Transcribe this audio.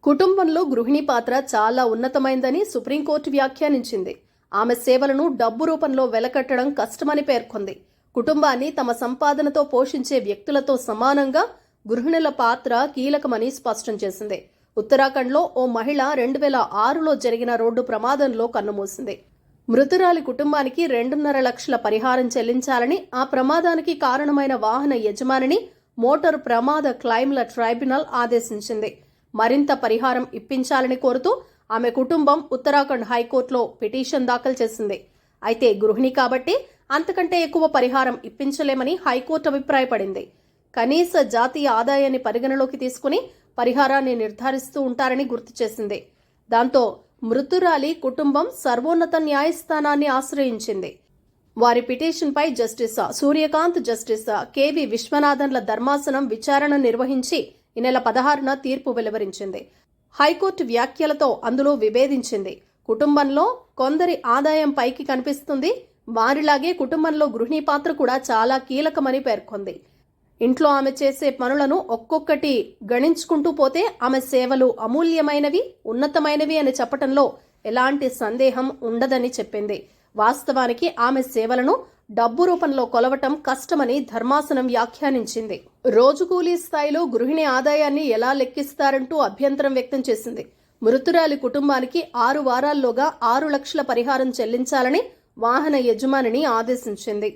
కుటుంబంలో గృహిణి పాత్ర చాలా ఉన్నతమైందని సుప్రీంకోర్టు వ్యాఖ్యానించింది. ఆమె సేవలను డబ్బు రూపంలో వెలకట్టడం కష్టమని పేర్కొంది. కుటుంబాన్ని తమ సంపాదనతో పోషించే వ్యక్తులతో సమానంగా గృహిణుల పాత్ర కీలకమని స్పష్టం చేసింది. ఉత్తరాఖండ్లో ఓ మహిళ 2006లో జరిగిన రోడ్డు ప్రమాదంలో కన్నుమూసింది. మృతురాలి కుటుంబానికి 2.5 లక్షల పరిహారం చెల్లించాలని, ఆ ప్రమాదానికి కారణమైన వాహన యజమానిని మోటారు ప్రమాద క్లైమ్ల ట్రైబ్యునల్ ఆదేశించింది. మరింత పరిహారం ఇప్పించాలని కోరుతూ ఆమె కుటుంబం ఉత్తరాఖండ్ హైకోర్టులో పిటిషన్ దాఖలు చేసింది. అయితే గృహిణి కాబట్టి అంతకంటే ఎక్కువ పరిహారం ఇప్పించలేమని హైకోర్టు అభిప్రాయపడింది. కనీస జాతీయ ఆదాయాన్ని పరిగణలోకి తీసుకుని పరిహారాన్ని నిర్ధారిస్తూ ఉంటారని గుర్తు చేసింది. దాంతో మృతురాలి కుటుంబం సర్వోన్నత న్యాయస్థానాన్ని ఆశ్రయించింది. వారి పిటిషన్పై జస్టిస్ సూర్యకాంత్, జస్టిస్ కెవి విశ్వనాథన్ల ధర్మాసనం విచారణ నిర్వహించి ఈ నెల 16న తీర్పు వెలువరించింది. హైకోర్టు వ్యాఖ్యలతో అందులో విభేదించింది. కుటుంబంలో కొందరి ఆదాయం పైకి కనిపిస్తుంది, వారిలాగే కుటుంబంలో గృహిణి పాత్ర కూడా చాలా కీలకమని పేర్కొంది. ఇంట్లో ఆమె చేసే పనులను ఒక్కొక్కటి గణించుకుంటూ పోతే ఆమె సేవలు అమూల్యమైనవి, ఉన్నతమైనవి అని చెప్పటంలో ఎలాంటి సందేహం ఉండదని చెప్పింది. వాస్తవానికి ఆమె సేవలను డబ్బు రూపంలో కొలవటం కష్టమని ధర్మాసనం వ్యాఖ్యానించింది. రోజు కూలీ స్థాయిలో గృహిణి ఆదాయాన్ని ఎలా లెక్కిస్తారంటూ అభ్యంతరం వ్యక్తం చేసింది. మృతురాలి కుటుంబానికి 6 వారాల్లోగా 6 లక్షల పరిహారం చెల్లించాలని వాహన యజమానిని ఆదేశించింది.